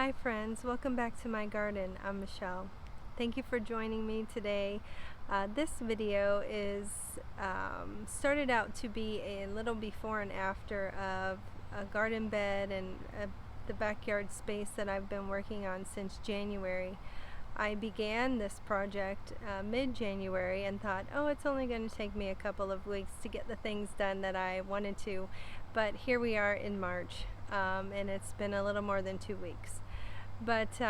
Hi friends, welcome back to my garden. I'm Michelle. Thank you for joining me today. This video is started out to be a little before and after of a garden bed and the backyard space that I've been working on since January. I began this project mid-January and thought, oh, it's only going to take me a couple of weeks to get the things done that I wanted to, but here we are in March, and it's been a little more than 2 weeks. But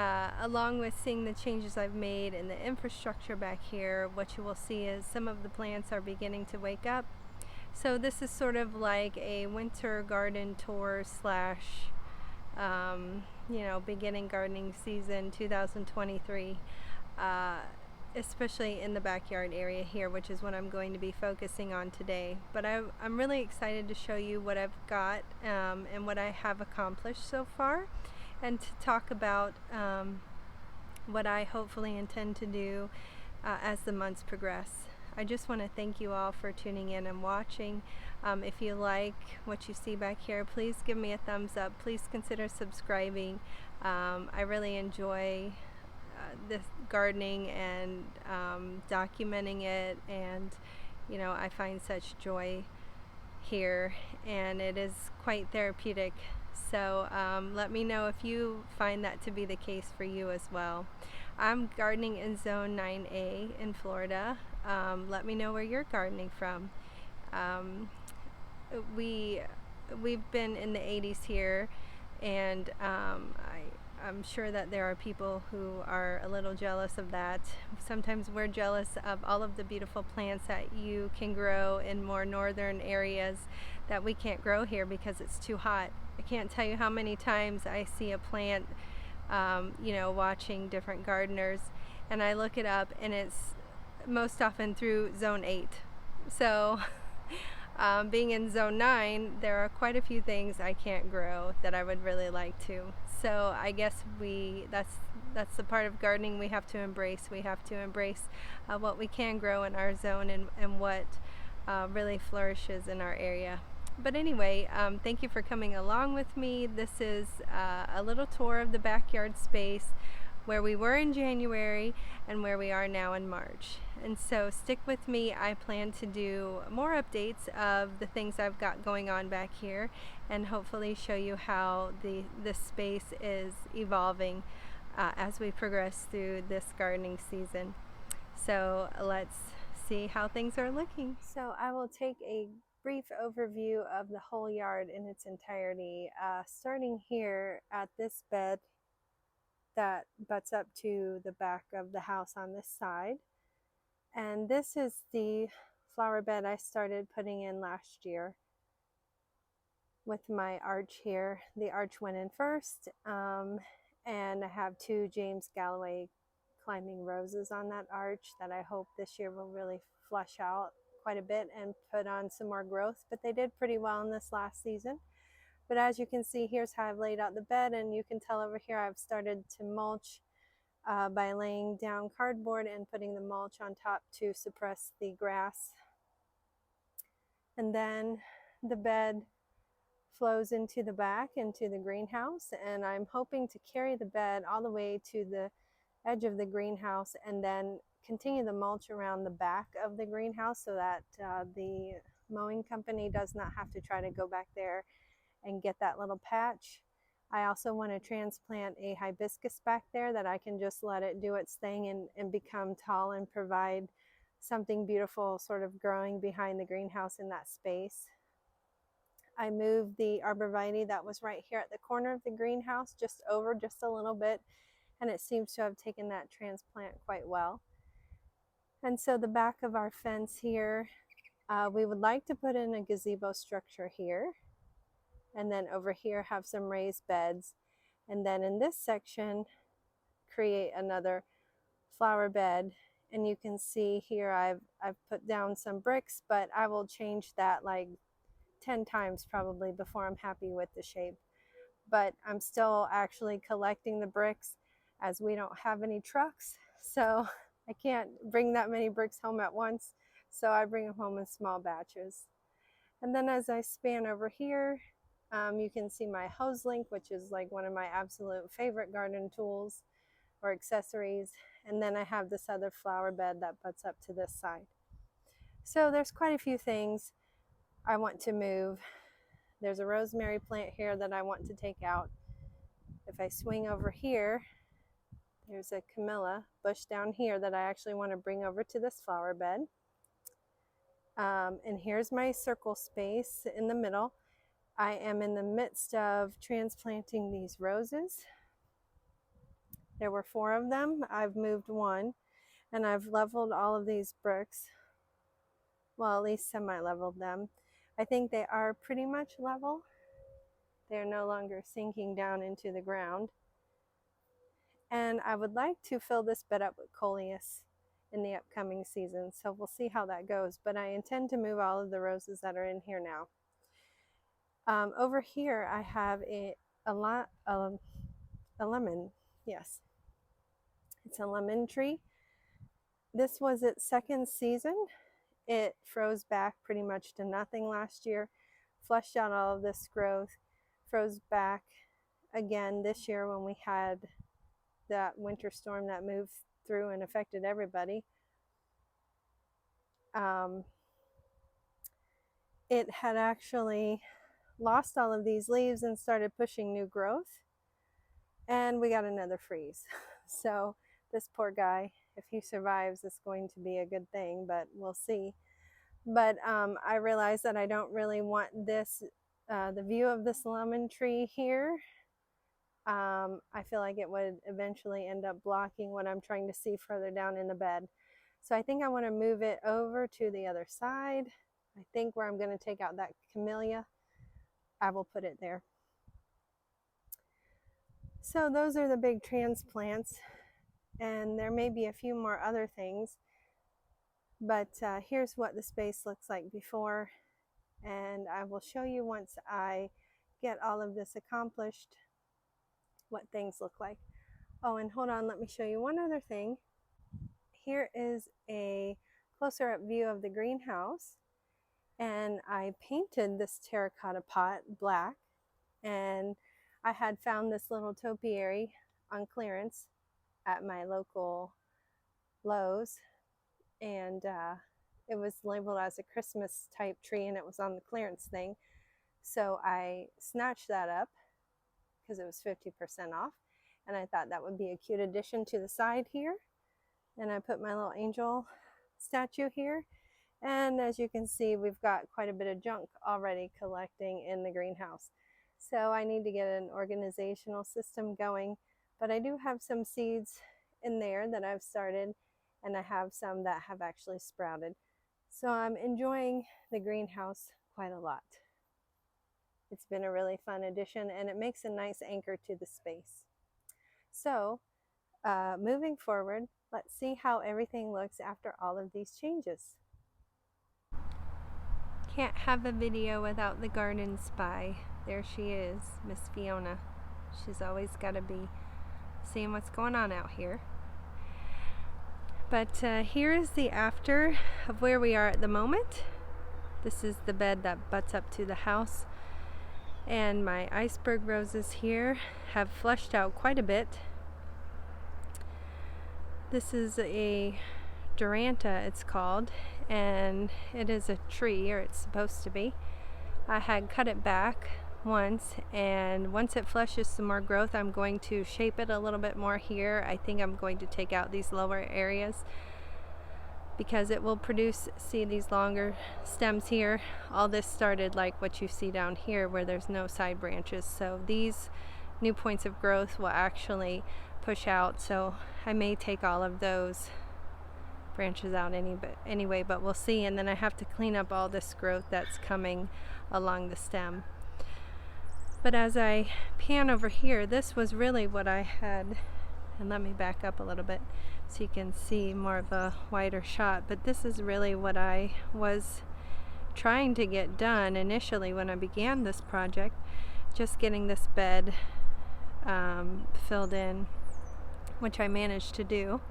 along with seeing the changes I've made in the infrastructure back here, what you will see is some of the plants are beginning to wake up. So this is sort of like a winter garden tour slash beginning gardening season 2023, especially in the backyard area here, which is what I'm going to be focusing on today. But I'm really excited to show you what I've got and what I have accomplished so far, and to talk about what I hopefully intend to do as the months progress. I just want to thank you all for tuning in and watching. If you like what you see back here, please give me a thumbs up. Please consider subscribing. I really enjoy this gardening and documenting it, and I find such joy here, and it is quite therapeutic. So let me know if you find that to be the case for you as well. I'm gardening in Zone 9A in Florida. Let me know where you're gardening from. We've been in the 80s here, and I'm sure that there are people who are a little jealous of that. Sometimes we're jealous of all of the beautiful plants that you can grow in more northern areas that we can't grow here because it's too hot. I can't tell you how many times I see a plant, watching different gardeners, and I look it up and it's most often through Zone 8. So being in Zone 9, there are quite a few things I can't grow that I would really like to. So I guess that's the part of gardening we have to embrace. We have to embrace what we can grow in our zone and what really flourishes in our area. But anyway, thank you for coming along with me. This is a little tour of the backyard space, where we were in January and where we are now in March. And so stick with me. I plan to do more updates of the things I've got going on back here, and hopefully show you how this space is evolving as we progress through this gardening season. So let's see how things are looking. So I will take a brief overview of the whole yard in its entirety, starting here at this bed that butts up to the back of the house on this side. And this is the flower bed I started putting in last year with my arch here. The arch went in first, and I have 2 James Galloway climbing roses on that arch that I hope this year will really flush out quite a bit and put on some more growth, but they did pretty well in this last season. But as you can see, here's how I've laid out the bed, and you can tell over here I've started to mulch by laying down cardboard and putting the mulch on top to suppress the grass. And then the bed flows into the back, into the greenhouse, and I'm hoping to carry the bed all the way to the edge of the greenhouse and then continue the mulch around the back of the greenhouse, so that the mowing company does not have to try to go back there and get that little patch. I also want to transplant a hibiscus back there that I can just let it do its thing and become tall and provide something beautiful sort of growing behind the greenhouse in that space. I moved the arborvitae that was right here at the corner of the greenhouse just over just a little bit, and it seems to have taken that transplant quite well. And so the back of our fence here, we would like to put in a gazebo structure here, and then over here have some raised beds, and then in this section create another flower bed. And you can see here I've put down some bricks, but I will change that like 10 times probably before I'm happy with the shape. But I'm still actually collecting the bricks, as we don't have any trucks, so I can't bring that many bricks home at once, so I bring them home in small batches. And then as I span over here, You can see my hose link, which is like one of my absolute favorite garden tools or accessories. And then I have this other flower bed that butts up to this side. So there's quite a few things I want to move. There's a rosemary plant here that I want to take out. If I swing over here, there's a camellia bush down here that I actually want to bring over to this flower bed. And here's my circle space in the middle. I am in the midst of transplanting these roses. There were 4 of them. I've moved 1, and I've leveled all of these bricks. Well, at least semi-leveled them. I think they are pretty much level. They're no longer sinking down into the ground. And I would like to fill this bed up with coleus in the upcoming season, so we'll see how that goes. But I intend to move all of the roses that are in here now. Over here, I have a lemon. Yes, it's a lemon tree. This was its 2nd season. It froze back pretty much to nothing last year, flushed out all of this growth, froze back again this year when we had that winter storm that moved through and affected everybody. It had actually lost all of these leaves and started pushing new growth, and we got another freeze. So this poor guy, if he survives, it's going to be a good thing, but we'll see. But I realized that I don't really want this, the view of this lemon tree here. I feel like it would eventually end up blocking what I'm trying to see further down in the bed. So I think I want to move it over to the other side. I think where I'm going to take out that camellia, I will put it there. So those are the big transplants, and there may be a few more other things, but here's what the space looks like before, and I will show you once I get all of this accomplished what things look like. Oh, and hold on, let me show you one other thing. Here is a closer up view of the greenhouse, and I painted this terracotta pot black, and I had found this little topiary on clearance at my local Lowe's, and it was labeled as a Christmas type tree, and it was on the clearance thing. So I snatched that up because it was 50% off, and I thought that would be a cute addition to the side here. And I put my little angel statue here, and as you can see, we've got quite a bit of junk already collecting in the greenhouse. So I need to get an organizational system going, but I do have some seeds in there that I've started, and I have some that have actually sprouted. So I'm enjoying the greenhouse quite a lot. It's been a really fun addition, and it makes a nice anchor to the space. So moving forward, let's see how everything looks after all of these changes. Can't have a video without the garden spy. There she is, Miss Fiona. She's always got to be seeing what's going on out here. But here is the after of where we are at the moment. This is the bed that butts up to the house. And my iceberg roses here have flushed out quite a bit. This is a Duranta, it's called, and it is a tree, or it's supposed to be. I had cut it back once, and once it flushes some more growth, I'm going to shape it a little bit more here. I think I'm going to take out these lower areas because it will produce, see these longer stems here. All this started like what you see down here where there's no side branches. So these new points of growth will actually push out. So I may take all of those branches out anyway, but we'll see. And then I have to clean up all this growth that's coming along the stem. But as I pan over here, this was really what I had, and let me back up a little bit so you can see more of a wider shot, but this is really what I was trying to get done initially when I began this project, just getting this bed filled in, which I managed to do.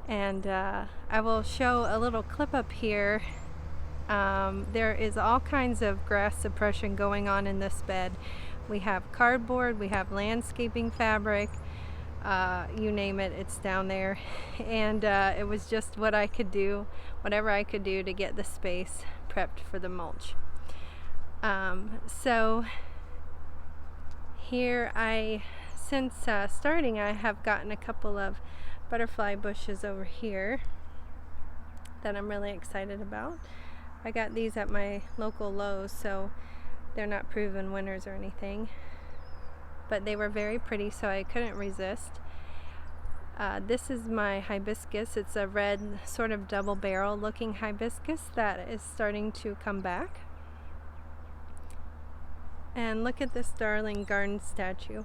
And I will show a little clip up here There is all kinds of grass suppression going on in this bed. We have cardboard, we have landscaping fabric, you name it, it's down there. And it was just what I could do, whatever I could do to get the space prepped for the mulch. So here since starting, I have gotten a couple of butterfly bushes over here that I'm really excited about. I got these at my local Lowe's, so they're not proven winners or anything, but they were very pretty, so I couldn't resist. This is my hibiscus. It's a red sort of double barrel looking hibiscus that is starting to come back. And look at this darling garden statue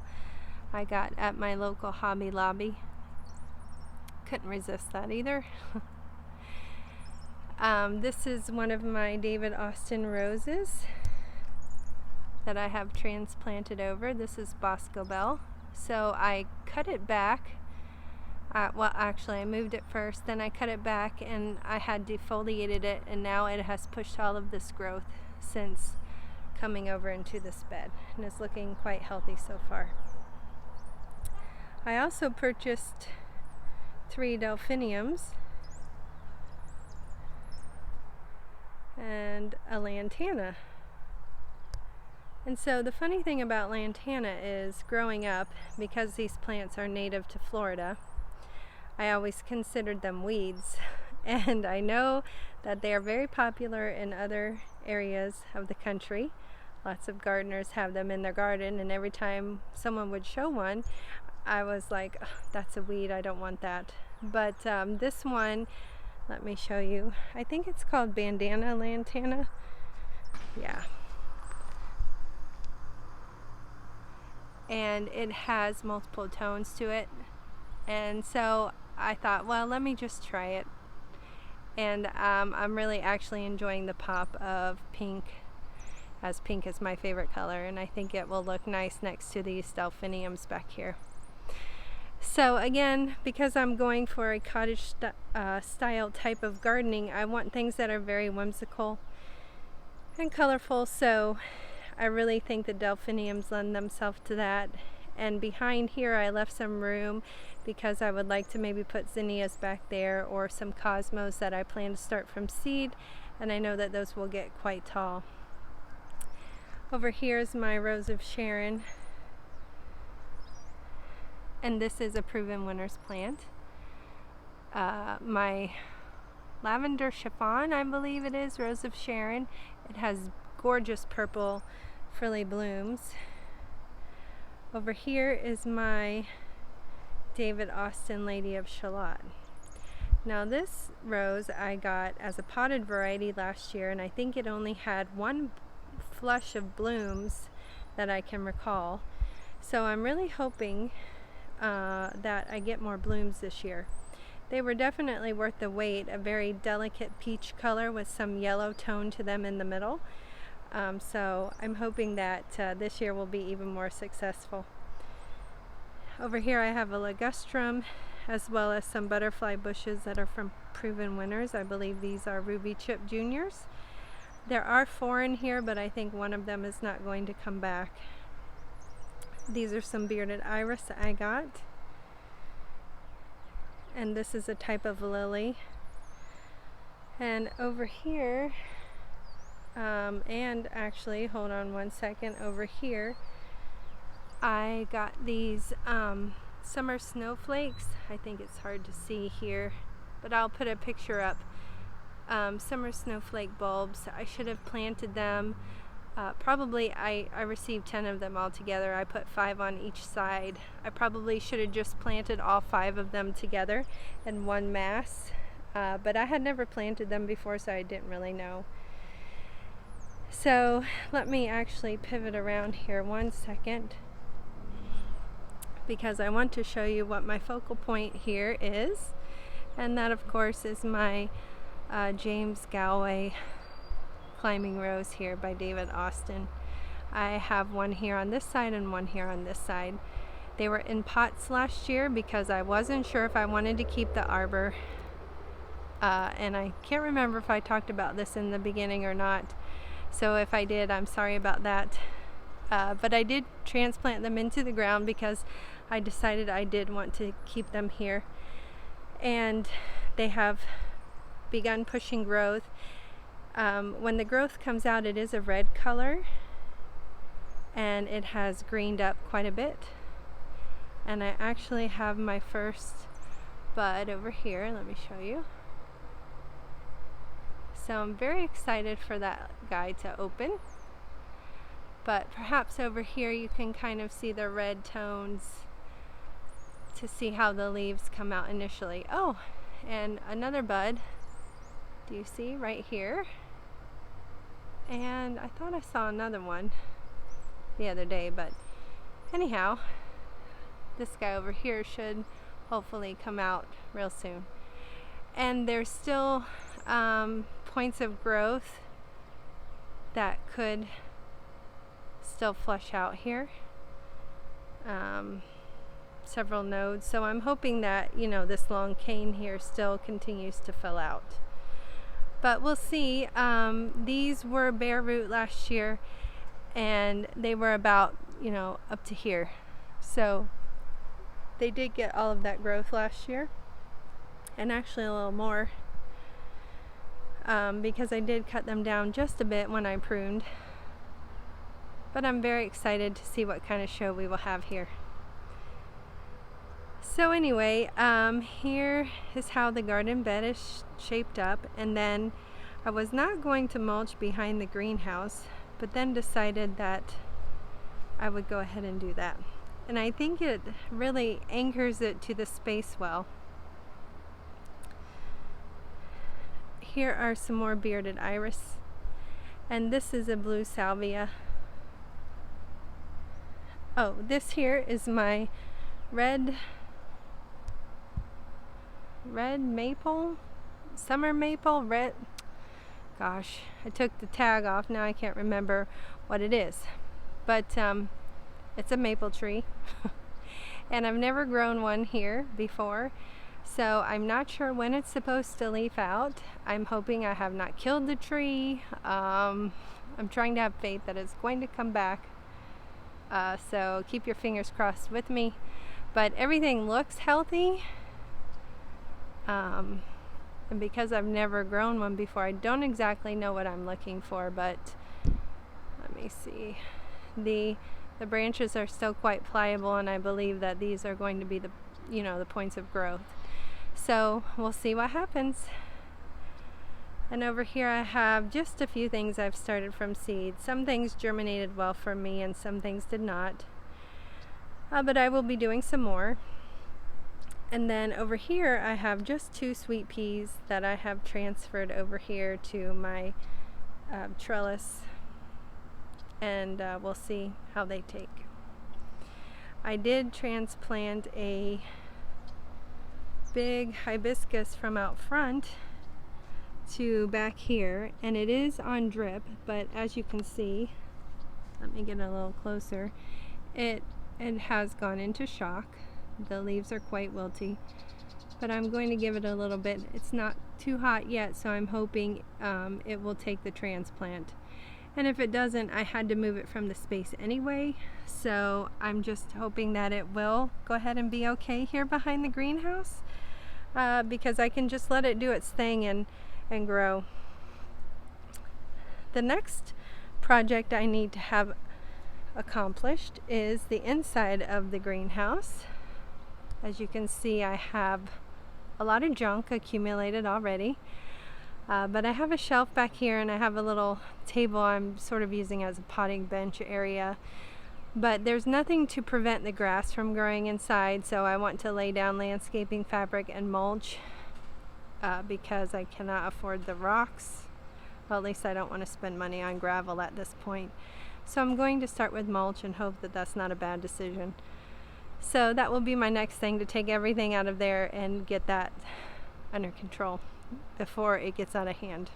I got at my local Hobby Lobby. Couldn't resist that either. This is one of my David Austin roses that I have transplanted over. This is Bosco Bell. So I cut it back. Well, actually I moved it first, then I cut it back and I had defoliated it, and now it has pushed all of this growth since coming over into this bed, and it's looking quite healthy so far. I also purchased 3 delphiniums and a lantana. And so the funny thing about lantana is, growing up, because these plants are native to Florida, I always considered them weeds. And I know that they are very popular in other areas of the country. Lots of gardeners have them in their garden, and every time someone would show one, I was like, oh, that's a weed, I don't want that. But this one, let me show you. I think it's called bandana lantana. Yeah. And it has multiple tones to it. And so I thought, well, let me just try it. And I'm really actually enjoying the pop of pink, as pink is my favorite color, and I think it will look nice next to these delphiniums back here. So again, because I'm going for a cottage style type of gardening, I want things that are very whimsical and colorful, so I really think the delphiniums lend themselves to that. And behind here I left some room because I would like to maybe put zinnias back there, or some cosmos that I plan to start from seed, and I know that those will get quite tall. Over here is my Rose of Sharon, and this is a proven winner's plant. My lavender chiffon, I believe it is, Rose of Sharon. It has gorgeous purple frilly blooms. Over here is my David Austin Lady of Shalott. Now this rose I got as a potted variety last year, and I think it only had 1 flush of blooms that I can recall. So I'm really hoping that I get more blooms this year. They were definitely worth the wait, a very delicate peach color with some yellow tone to them in the middle. So I'm hoping that this year will be even more successful. Over here I have a ligustrum, as well as some butterfly bushes that are from proven winners. I believe these are Ruby Chip Juniors. There are 4 in here, but I think one of them is not going to come back. These are some bearded iris that I got. And this is a type of lily. And over here, and actually, hold on one second, over here, I got these summer snowflakes. I think it's hard to see here, but I'll put a picture up. Summer snowflake bulbs. I should have planted them. Probably I received 10 of them all together. I put 5 on each side. I probably should have just planted all 5 of them together in one mass, but I had never planted them before, so I didn't really know. So let me actually pivot around here one second, because I want to show you what my focal point here is, and that of course is my James Galway climbing rose here by David Austin. I have one here on this side and one here on this side. They were in pots last year because I wasn't sure if I wanted to keep the arbor And I can't remember if I talked about this in the beginning or not. So if I did, I'm sorry about that. But I did transplant them into the ground because I decided I did want to keep them here. And they have begun pushing growth. When the growth comes out, it is a red color, and it has greened up quite a bit. And I actually have my first bud over here. Let me show you. So I'm very excited for that guy to open. But perhaps over here you can kind of see the red tones to see how the leaves come out initially. Oh, and another bud. Do you see right here? And I thought I saw another one the other day, but anyhow, this guy over here should hopefully come out real soon. And there's still points of growth that could still flush out here. Several nodes. So I'm hoping that, this long cane here still continues to fill out. But we'll see. These were bare root last year, and they were about, up to here. So they did get all of that growth last year, and actually a little more, because I did cut them down just a bit when I pruned. But I'm very excited to see what kind of show we will have here. So anyway, here is how the garden bed is shaped up. And then I was not going to mulch behind the greenhouse, but then decided that I would go ahead and do that. And I think it really anchors it to the space well. Here are some more bearded iris. And this is a blue salvia. Oh, this here is my red maple, summer maple, gosh, I took the tag off, now I can't remember what it is, but it's a maple tree. And I've never grown one here before, so I'm not sure when it's supposed to leaf out. I'm hoping I have not killed the tree. I'm trying to have faith that it's going to come back, so keep your fingers crossed with me. But everything looks healthy. And because I've never grown one before, I don't exactly know what I'm looking for, but let me see. The branches are still quite pliable, and I believe that these are going to be the points of growth. So we'll see what happens. And over here I have just a few things I've started from seed. Some things germinated well for me and some things did not. But I will be doing some more. And then over here I have just 2 sweet peas that I have transferred over here to my trellis, and we'll see how they take. I did transplant a big hibiscus from out front to back here, and it is on drip, but as you can see, let me get a little closer, it has gone into shock. The leaves are quite wilty, but I'm going to give it a little bit. It's not too hot yet, so I'm hoping it will take the transplant. And if it doesn't, I had to move it from the space anyway, so I'm just hoping that it will go ahead and be okay here behind the greenhouse, because I can just let it do its thing and grow. The next project I need to have accomplished is the inside of the greenhouse. As you can see, I have a lot of junk accumulated already, but I have a shelf back here, and I have a little table I'm sort of using as a potting bench area, but there's nothing to prevent the grass from growing inside, so I want to lay down landscaping fabric and mulch, because I cannot afford the rocks. Well, at least I don't want to spend money on gravel at this point. So I'm going to start with mulch and hope that that's not a bad decision. So that will be my next thing, to take everything out of there and get that under control before it gets out of hand.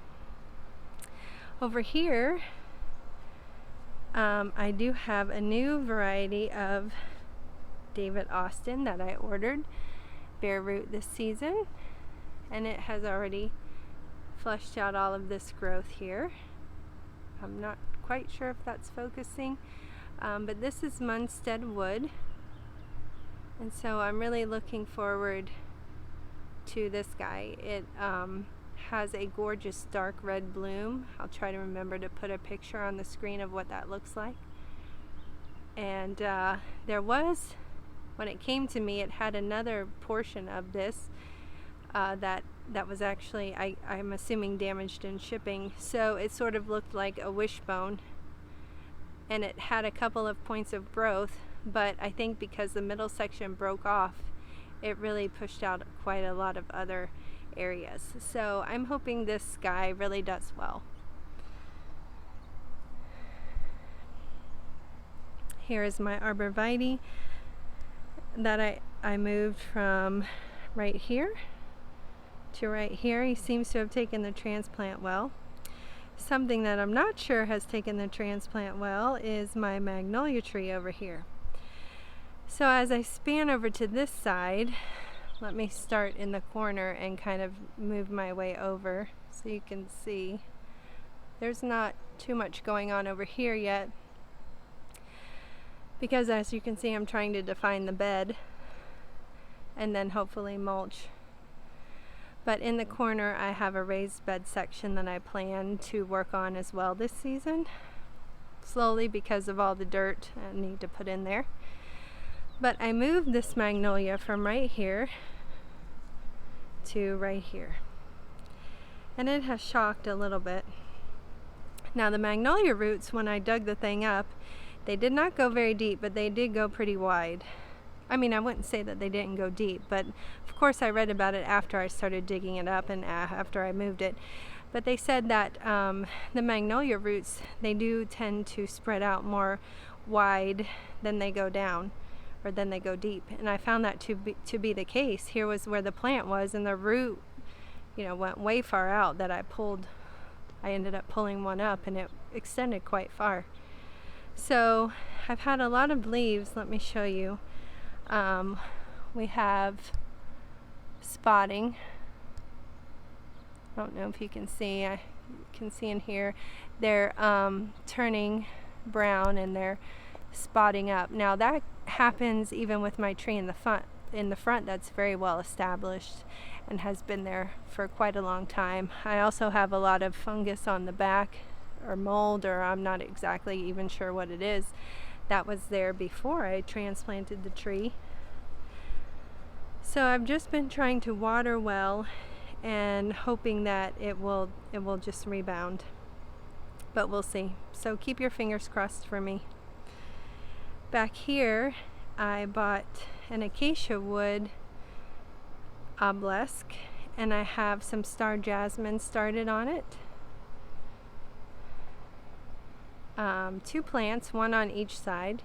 Over here, I do have a new variety of David Austin that I ordered, bare root this season. and it has already flushed out all of this growth here. I'm not quite sure if that's focusing, but this is Munstead wood, and so I'm really looking forward to this guy. It has a gorgeous dark red bloom. I'll try to remember to put a picture on the screen of what that looks like. And there was, when it came to me, it had another portion of this that was actually, I'm assuming, damaged in shipping. So it sort of looked like a wishbone, and it had a couple of points of growth, but I think because the middle section broke off, it really pushed out quite a lot of other areas. So I'm hoping this guy really does well. Here is my arborvitae that I moved from right here to right here. He seems to have taken the transplant well. Something that I'm not sure has taken the transplant well is my magnolia tree over here. So as I span over to this side, let me start in the corner and kind of move my way over so you can see there's not too much going on over here yet, because as you can see, I'm trying to define the bed and then hopefully mulch. But in the corner I have a raised bed section that I plan to work on as well this season, slowly because of all the dirt I need to put in there. But I moved this magnolia from right here to right here, and it has shocked a little bit. Now the magnolia roots, when I dug the thing up, they did not go very deep, but they did go pretty wide. I mean, I wouldn't say that they didn't go deep, but of course I read about it after I started digging it up and after I moved it. But they said that the magnolia roots, they do tend to spread out more wide than they go down, or than they go deep. And I found that to be the case. Here was where the plant was, and the root, went way far out that I ended up pulling one up, and it extended quite far. So I've had a lot of leaves. Let me show you. We have spotting. I don't know if you can see. I can see in here. They're turning brown and they're spotting up. Now that happens even with my tree in the front that's very well established and has been there for quite a long time. I also have a lot of fungus on the back, or mold, or I'm not exactly even sure what it is, that was there before I transplanted the tree. So I've just been trying to water well and hoping that it will just rebound, but we'll see. So keep your fingers crossed for me. Back here I bought an acacia wood obelisk, and I have some star jasmine started on it. 2 plants, one on each side,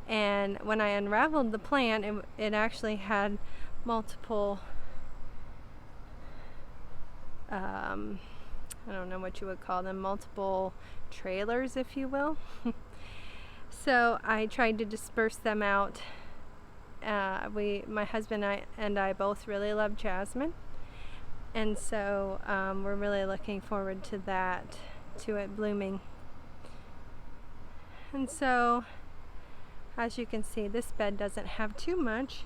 and when I unraveled the plant, it actually had multiple I don't know what you would call them, multiple trailers, if you will. So I tried to disperse them out. My husband and I both really love jasmine, and so we're really looking forward to that, to it blooming. And so, as you can see, this bed doesn't have too much,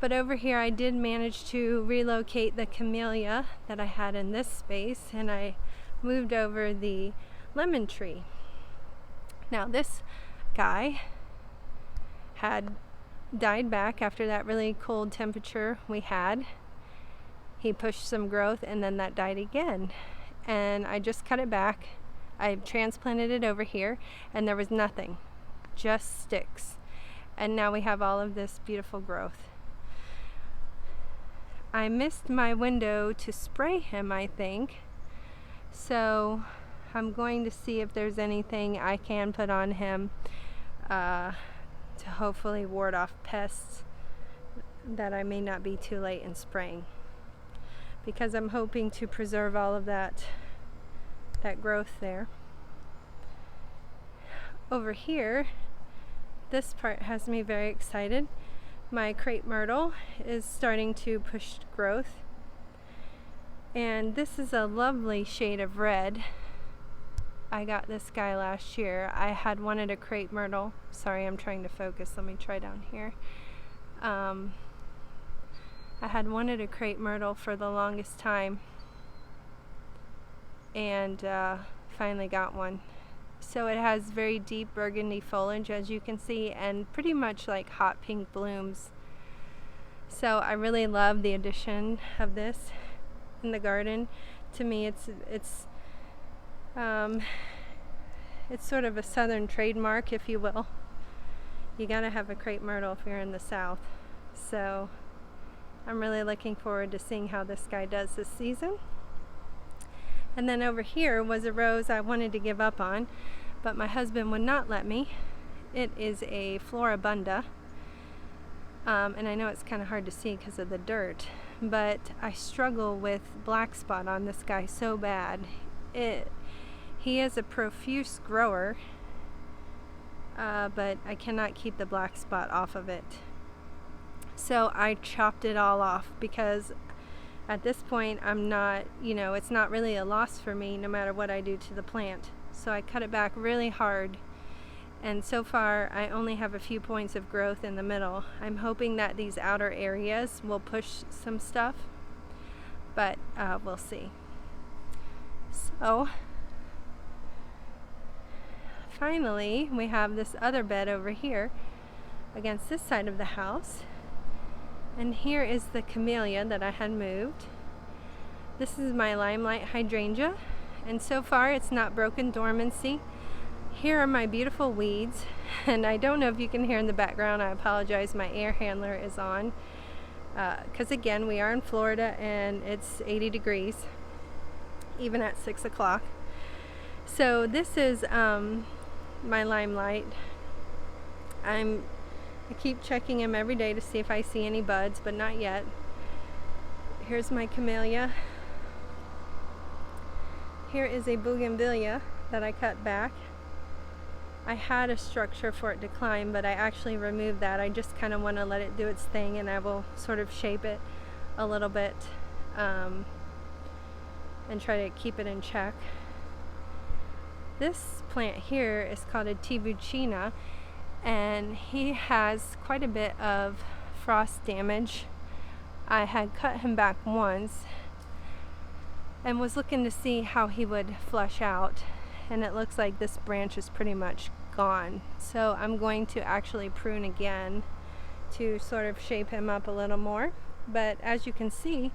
but over here I did manage to relocate the camellia that I had in this space, and I moved over the lemon tree. Now this guy had died back after that really cold temperature we had. He pushed some growth and then that died again, and I just cut it back. I transplanted it over here and there was nothing, just sticks, and now we have all of this beautiful growth. I missed my window to spray him, I think, so I'm going to see if there's anything I can put on him to hopefully ward off pests that I may not be too late in spraying, because I'm hoping to preserve all of that growth there. Over here, this part has me very excited. My crepe myrtle is starting to push growth, And this is a lovely shade of red. I got this guy last year. I had wanted a crepe myrtle. Sorry, I'm trying to focus. Let me try down here. I had wanted a crepe myrtle for the longest time, and finally got one. So it has very deep burgundy foliage, as you can see, and pretty much like hot pink blooms. So I really love the addition of this in the garden. To me, it's sort of a southern trademark, if you will. You gotta have a crepe myrtle if you're in the south. So I'm really looking forward to seeing how this guy does this season. And then over here was a rose I wanted to give up on, but my husband would not let me. It is a floribunda. And I know it's kind of hard to see because of the dirt, but I struggle with black spot on this guy so bad. He is a profuse grower, but I cannot keep the black spot off of it. So I chopped it all off because at this point I'm not, it's not really a loss for me no matter what I do to the plant. So I cut it back really hard. And so far, I only have a few points of growth in the middle. I'm hoping that these outer areas will push some stuff, but we'll see. So, finally, we have this other bed over here against this side of the house. And here is the camellia that I had moved. This is my limelight hydrangea, and so far it's not broken dormancy. Here are my beautiful weeds, and I don't know if you can hear in the background. I apologize, my air handler is on because again, we are in Florida and it's 80 degrees even at 6 o'clock. So this is my limelight. I keep checking him every day to see if I see any buds, but not yet. Here's my camellia. Here is a bougainvillea that I cut back. I had a structure for it to climb, but I actually removed that. I just kind of want to let it do its thing, and I will sort of shape it a little bit and try to keep it in check. This plant here is called a tibucina, and he has quite a bit of frost damage. I had cut him back once and was looking to see how he would flush out, and it looks like this branch is pretty much gone. So I'm going to actually prune again to sort of shape him up a little more. But as you can see,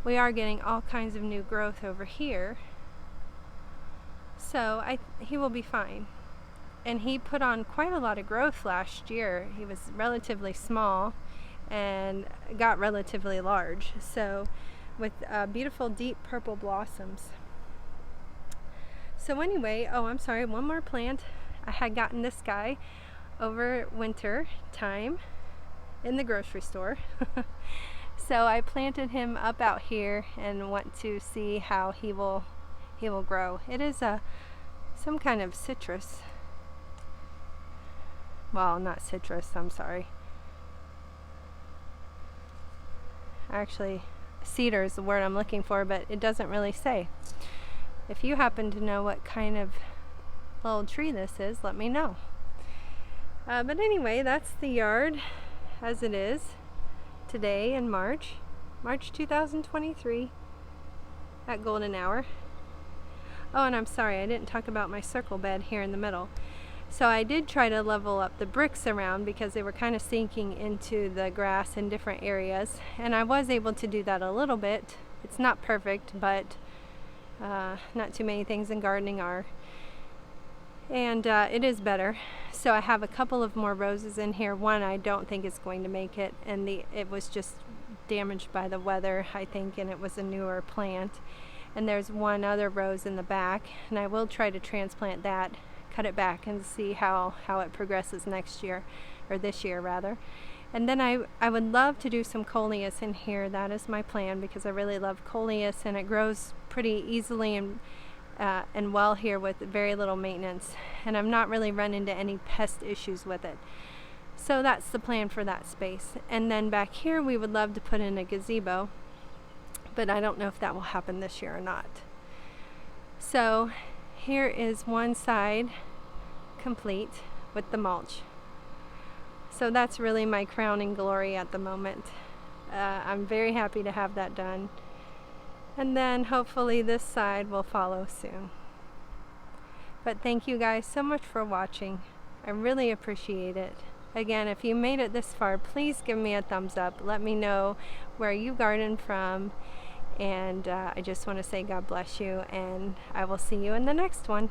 we are getting all kinds of new growth over here. So he will be fine. And he put on quite a lot of growth last year. He was relatively small and got relatively large. So with beautiful deep purple blossoms. So anyway, I'm sorry, one more plant. I had gotten this guy over winter time in the grocery store. So I planted him up out here and want to see how he will grow. It is some kind of citrus. Well, not citrus, I'm sorry. Actually, cedar is the word I'm looking for, but it doesn't really say. If you happen to know what kind of little tree this is, let me know. But anyway, that's the yard as it is today in March 2023 at golden hour. Oh, and I'm sorry, I didn't talk about my circle bed here in the middle. So I did try to level up the bricks around because they were kind of sinking into the grass in different areas, and I was able to do that a little bit. It's not perfect, but not too many things in gardening are. And it is better. So I have a couple of more roses in here. One I don't think is going to make it, and it was just damaged by the weather, I think, and it was a newer plant. And there's one other rose in the back, and I will try to transplant that, cut it back, and see how it progresses next year, or this year rather. And then I would love to do some coleus in here. That is my plan, because I really love coleus, and it grows pretty easily and well here with very little maintenance, and I'm not really run into any pest issues with it. So that's the plan for that space. And then back here we would love to put in a gazebo, but I don't know if that will happen this year or not. So here is one side complete with the mulch. So that's really my crowning glory at the moment. I'm very happy to have that done. And then hopefully this side will follow soon. But thank you guys so much for watching. I really appreciate it. Again, if you made it this far, please give me a thumbs up. Let me know where you garden from. And I just want to say God bless you, and I will see you in the next one.